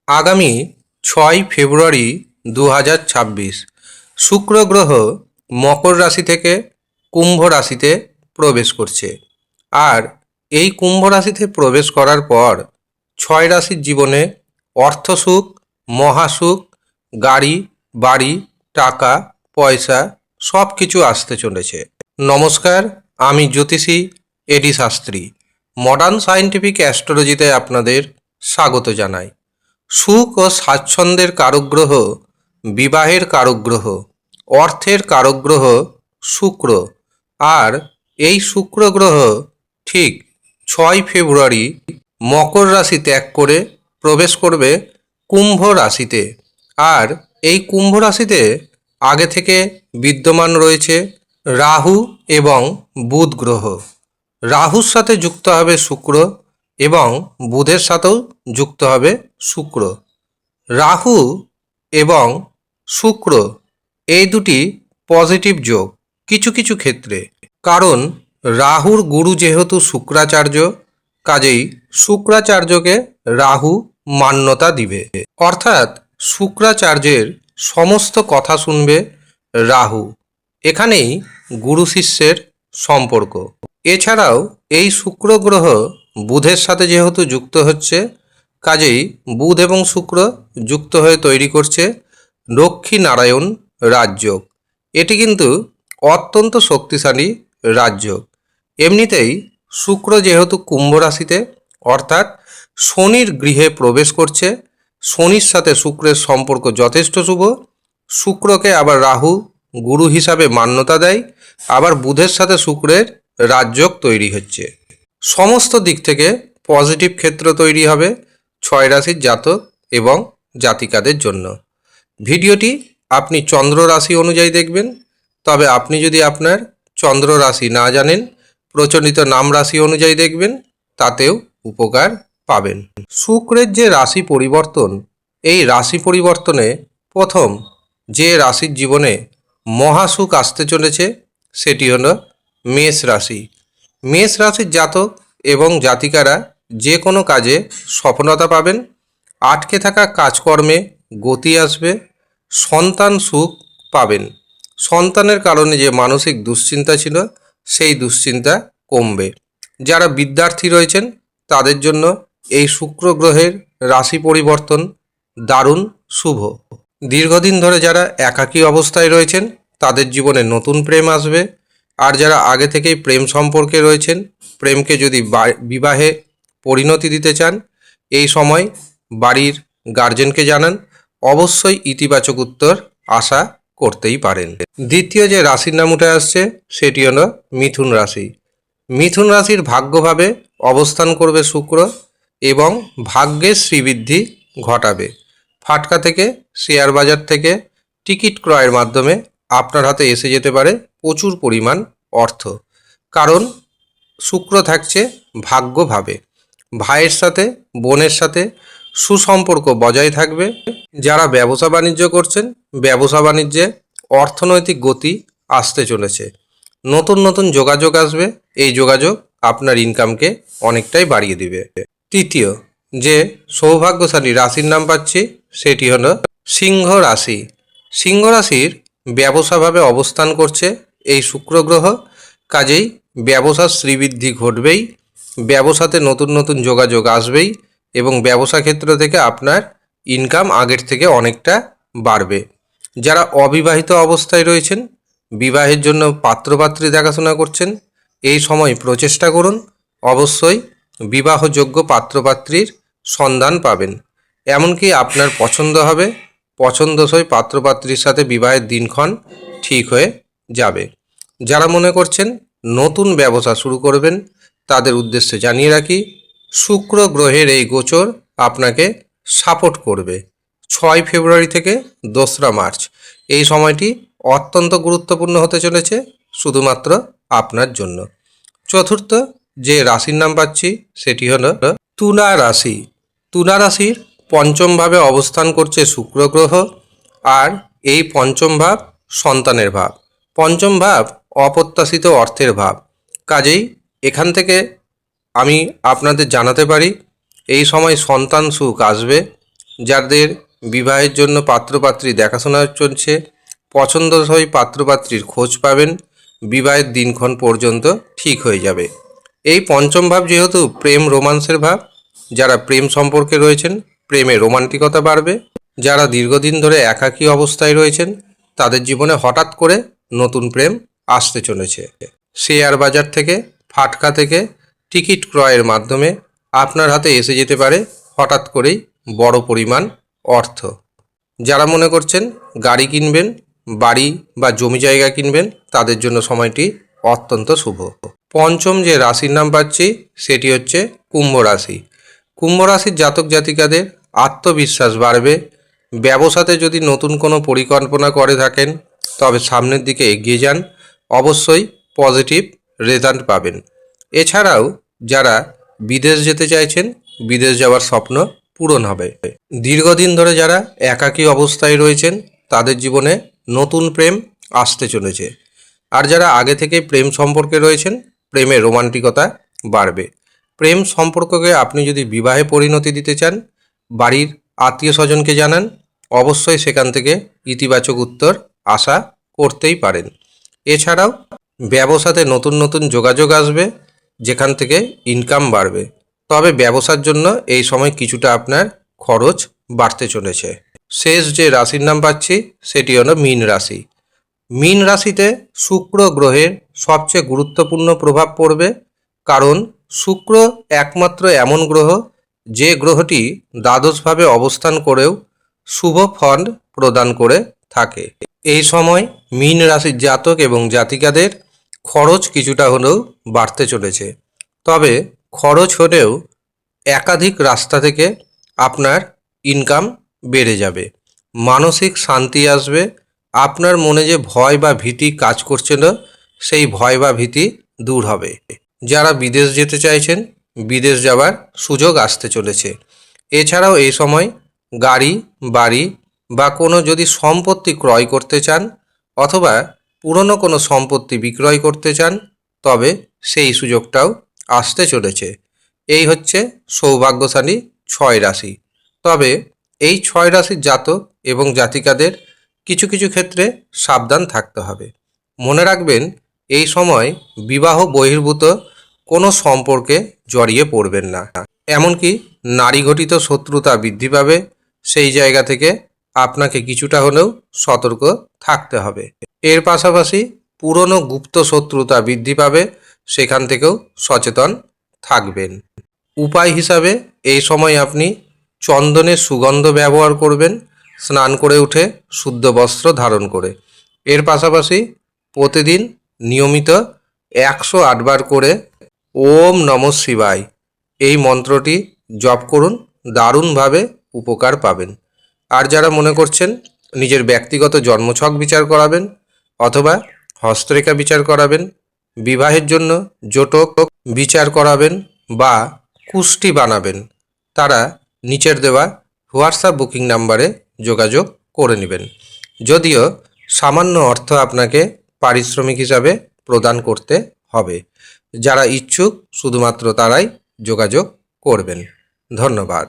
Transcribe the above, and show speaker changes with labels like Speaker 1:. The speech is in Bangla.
Speaker 1: আগামী 6 ফেব্রুয়ারি 2026 শুক্র গ্রহ মকর রাশি থেকে কুম্ভ রাশিতে প্রবেশ করছে। আর এই কুম্ভ রাশিতে প্রবেশ করার পর 6 রাশির জীবনে অর্থসুখ, মহাসুখ, গাড়ি, বাড়ি, টাকা, পয়সা সব কিছু আসতে চলেছে। নমস্কার, আমি জ্যোতিষী এডি শাস্ত্রী। মডার্ন সায়েন্টিফিক অ্যাস্ট্রোলজিতে আপনাদের স্বাগত জানাই। সুখ ও স্বাচ্ছন্দ্যের কারক গ্রহ, বিবাহের কারক গ্রহ, অর্থের কারক গ্রহ শুক্র। আর এই শুক্র গ্রহ ঠিক 6 ফেব্রুয়ারি মকর রাশি ত্যাগ করে প্রবেশ করবে কুম্ভ রাশিতে। আর এই কুম্ভ রাশিতে আগে থেকে বিদ্যমান রয়েছে রাহু এবং বুধ গ্রহ। রাহুর সাথে যুক্ত হবে শুক্র এবং বুধের সাথেও যুক্ত হবে শুক্র। রাহু এবং শুক্র এই দুটি পজিটিভ যোগ কিছু কিছু ক্ষেত্রে, কারণ রাহুর গুরু যেহেতু শুক্রাচার্য, কাজেই শুক্রাচার্যকে রাহু মান্যতা দিবে, অর্থাৎ শুক্রাচার্যের সমস্ত কথা শুনবে রাহু। এখানেই গুরু শিষ্যের সম্পর্ক। এছাড়াও এই শুক্র গ্রহ বুধের সাথে যেহেতু যুক্ত হচ্ছে, কাজেই বুধ এবং শুক্র যুক্ত হয়ে তৈরি করছে লক্ষ্মী নারায়ণ রাজযোগ। এটি কিন্তু অত্যন্ত শক্তিশালী রাজযোগ। এমনিতেই শুক্র যেহেতু কুম্ভ রাশিতে, অর্থাৎ শনির গৃহে প্রবেশ করছে, শনির সাথে শুক্রের সম্পর্ক যথেষ্ট শুভ। শুক্রকে আবার রাহু গুরু হিসাবে মান্যতা দেয়, আবার বুধের সাথে শুক্রের রাজযোগ তৈরি হচ্ছে। সমস্ত দিক থেকে পজিটিভ ক্ষেত্র তৈরি হবে 6 রাশির জাতক এবং জাতিকাদের জন্য। ভিডিওটি আপনি চন্দ্র রাশি অনুযায়ী দেখবেন। তবে আপনি যদি আপনার চন্দ্র রাশি না জানেন, প্রচলিত নাম রাশি অনুযায়ী দেখবেন, তাতেও উপকার পাবেন। শুক্রের যে রাশি পরিবর্তন, এই রাশি পরিবর্তনে প্রথম যে রাশির জীবনে মহাসুখ আসতে চলেছে সেটি হলো মেষ রাশি। মেষ রাশির জাতক এবং জাতিকারা যে কোনো কাজে সফলতা পাবেন, আটকে থাকা কাজকর্মে গতি আসবে, সন্তান সুখ পাবেন। সন্তানের কারণে যে মানসিক দুশ্চিন্তা ছিল, সেই দুশ্চিন্তা কমবে। যারা বিদ্যার্থী রয়েছেন তাদের জন্য এই শুক্র গ্রহের রাশি পরিবর্তন দারুণ শুভ। দীর্ঘদিন ধরে যারা একাকী অবস্থায় রয়েছেন তাদের জীবনে নতুন প্রেম আসবে। আর যারা আগে থেকেই প্রেম সম্পর্কে রয়েছেন, প্রেমকে যদি বিবাহে পরিণতি দিতে চান, এই সময় বাড়ির গার্জেনকে জানান, অবশ্যই ইতিবাচক উত্তর আশা করতেই পারেন। দ্বিতীয় যে রাশির নাম উঠে আসছে সেটি হলো মিথুন রাশি। মিথুন রাশির ভাগ্যভাবে অবস্থান করবে শুক্র এবং ভাগ্যের শ্রীবৃদ্ধি ঘটাবে। ফাটকা থেকে, শেয়ার বাজার থেকে টিকিট ক্রয়ের মাধ্যমে আপনার হাতে এসে যেতে পারে প্রচুর পরিমাণ অর্থ, কারণ শুক্র থাকছে ভাগ্যভাবে। ভাইয়ের সাথে, বোনের সাথে সুসম্পর্ক বজায় থাকবে। যারা ব্যবসা বাণিজ্য করছেন, ব্যবসা বাণিজ্যে অর্থনৈতিক গতি আসতে চলেছে। নতুন নতুন যোগাযোগ আসবে, এই যোগাযোগ আপনার ইনকামকে অনেকটাই বাড়িয়ে দিবে। তৃতীয় যে সৌভাগ্যশালী রাশির নাম পাচ্ছি সেটি হলো সিংহ রাশি। সিংহ রাশির ব্যবসাভাবে অবস্থান করছে এই শুক্র গ্রহ, কাজেই ব্যবসার শ্রীবৃদ্ধি ঘটবেই, ব্যবসাতে নতুন নতুন যোগাযোগ আসবেই এবং ব্যবসা ক্ষেত্র থেকে আপনার ইনকাম আগের থেকে অনেকটা বাড়বে। যারা অবিবাহিত অবস্থায় রয়েছেন, বিবাহের জন্য পাত্রপাত্রী দেখাশোনা করছেন, এই সময় প্রচেষ্টা করুন, অবশ্যই বিবাহযোগ্য পাত্রপাত্রীর সন্ধান পাবেন। এমনকি আপনার পছন্দ হবে, পছন্দসই পাত্রপাত্রীর সাথে বিবাহের দিনক্ষণ ঠিক হয়ে যাবে। যারা মনে করছেন নতুন ব্যবসা শুরু করবেন, তাদের উদ্দেশ্যে জানিয়ে রাখি, শুক্র গ্রহের এই গোচর আপনাকে সাপোর্ট করবে। 6 ফেব্রুয়ারি থেকে 2রা মার্চ এই সময়টি অত্যন্ত গুরুত্বপূর্ণ হতে চলেছে শুধুমাত্র আপনার জন্য। চতুর্থ যে রাশির নাম পাচ্ছি সেটি হলো তুলা রাশি। তুলা রাশির পঞ্চম ভাবে অবস্থান করছে শুক্র গ্রহ, আর এই পঞ্চম ভাব সন্তানের ভাব। পঞ্চম ভাব অপ্রত্যাশিত অর্থের ভাব, কাজেই এখান থেকে আমি আপনাদের জানাতে পারি এই সময় সন্তান সুখ আসবে, যাদের বিবাহের জন্য পাত্রপাত্রী দেখাশোনা চলছে, পছন্দসই পাত্রপাত্রীর খোঁজ পাবেন, বিবাহের দিনক্ষণ পর্যন্ত ঠিক হয়ে যাবে। এই পঞ্চম ভাব যেহেতু প্রেম রোমান্সের ভাব, যারা প্রেম সম্পর্কে রয়েছেন প্রেমে রোমান্টিকতা বাড়বে। যারা দীর্ঘদিন ধরে একাকী অবস্থায় রয়েছেন তাদের জীবনে হঠাৎ করে নতুন প্রেম আসতে চলেছে। শেয়ার বাজার থেকে, ফাটকা থেকে টিকিট ক্রয়ের মাধ্যমে আপনার হাতে এসে যেতে পারে হঠাৎ করেই বড় পরিমাণ অর্থ। যারা মনে করছেন গাড়ি কিনবেন, বাড়ি বা জমি জায়গা কিনবেন, তাদের জন্য সময়টি অত্যন্ত শুভ। পঞ্চম যে রাশির নাম পাচ্ছি সেটি হচ্ছে কুম্ভ রাশি। কুম্ভ রাশির জাতক জাতিকাদের আত্মবিশ্বাস বাড়বে। ব্যবসাতে যদি নতুন কোনো পরিকল্পনা করে থাকেন তবে সামনের দিকে এগিয়ে যান, অবশ্যই পজিটিভ রেজাল্ট পাবেন। এছাড়াও যারা বিদেশ যেতে চাইছেন, বিদেশ যাওয়ার স্বপ্ন পূরণ হবে। দীর্ঘদিন ধরে যারা একাকী অবস্থায় রয়েছেন তাদের জীবনে নতুন প্রেম আসতে চলেছে। আর যারা আগে থেকে প্রেম সম্পর্কে রয়েছেন প্রেমে রোমান্টিকতা বাড়বে। প্রেম সম্পর্ককে আপনি যদি বিবাহে পরিণতি দিতে চান, বাড়ির আত্মীয় স্বজনকে জানান, অবশ্যই সেখান থেকে ইতিবাচক উত্তর আশা করতেই পারেন। এছাড়াও ব্যবসাতে নতুন নতুন যোগাযোগ আসবে, যেখান থেকে ইনকাম বাড়বে। তবে ব্যবসার জন্য এই সময় কিছুটা আপনার খরচ বাড়তে চলেছে। শেষ যে রাশির নাম পাচ্ছি সেটি হলো মীন রাশি। মীন রাশিতে শুক্র গ্রহের সবচেয়ে গুরুত্বপূর্ণ প্রভাব পড়বে, কারণ শুক্র একমাত্র এমন গ্রহ যে গ্রহটি দ্বাদশভাবে অবস্থান করেও শুভ ফল প্রদান করে থাকে। এই সময় মীন রাশির জাতক এবং জাতিকাদের খরচ কিছুটা হলেও বাড়তে চলেছে। তবে খরচ হলেও একাধিক রাস্তা থেকে আপনার ইনকাম বেড়ে যাবে, মানসিক শান্তি আসবে। আপনার মনে যে ভয় বা ভীতি কাজ করছিল সেই ভয় বা ভীতি দূর হবে। যারা বিদেশ যেতে চাইছেন বিদেশ যাওয়ার সুযোগ আসতে চলেছে। এছাড়াও এই সময় গাড়ি, বাড়ি বা কোনো যদি সম্পত্তি ক্রয় করতে চান অথবা পুরনো কোনো সম্পত্তি বিক্রয় করতে চান তবে সেই সুযোগটাও আসতে চলেছে। এই হচ্ছে সৌভাগ্যশালী 6 রাশি। তবে এই 6 রাশির জাতক এবং জাতিকাদের কিছু কিছু ক্ষেত্রে সাবধান থাকতে হবে। মনে রাখবেন এই সময় বিবাহ বহির্ভূত কোনো সম্পর্কে জড়িয়ে পড়বেন না। এমনকি নারী ঘটিত শত্রুতা বৃদ্ধি পাবে, সেই জায়গা থেকে আপনাকে কিছুটা হলেও সতর্ক থাকতে হবে। এর পাশাপাশি পুরনো গুপ্ত শত্রুতা বৃদ্ধি পাবে, সেখান থেকেও সচেতন থাকবেন। উপায় হিসাবে এই সময় আপনি চন্দনের সুগন্ধ ব্যবহার করবেন, স্নান করে উঠে শুদ্ধ বস্ত্র ধারণ করে। এর পাশাপাশি প্রতিদিন নিয়মিত 108 বার করে ওম নমঃ শিবায় এই মন্ত্রটি জপ করুন, দারুণভাবে উপকার পাবেন। আর যারা মনে করছেন নিজের ব্যক্তিগত জন্মছক বিচার করাবেন অথবা হস্তরেখা বিচার করাবেন, বিবাহের জন্য জোটক বিচার করাবেন বা কুষ্টি বানাবেন, তারা নিচের দেওয়া হোয়াটসঅ্যাপ বুকিং নাম্বারে যোগাযোগ করে নেবেন। যদিও সামান্য অর্থ আপনাকে পারিশ্রমিক হিসাবে প্রদান করতে হবে। যারা ইচ্ছুক শুধুমাত্র তারাই যোগাযোগ করবেন। ধন্যবাদ।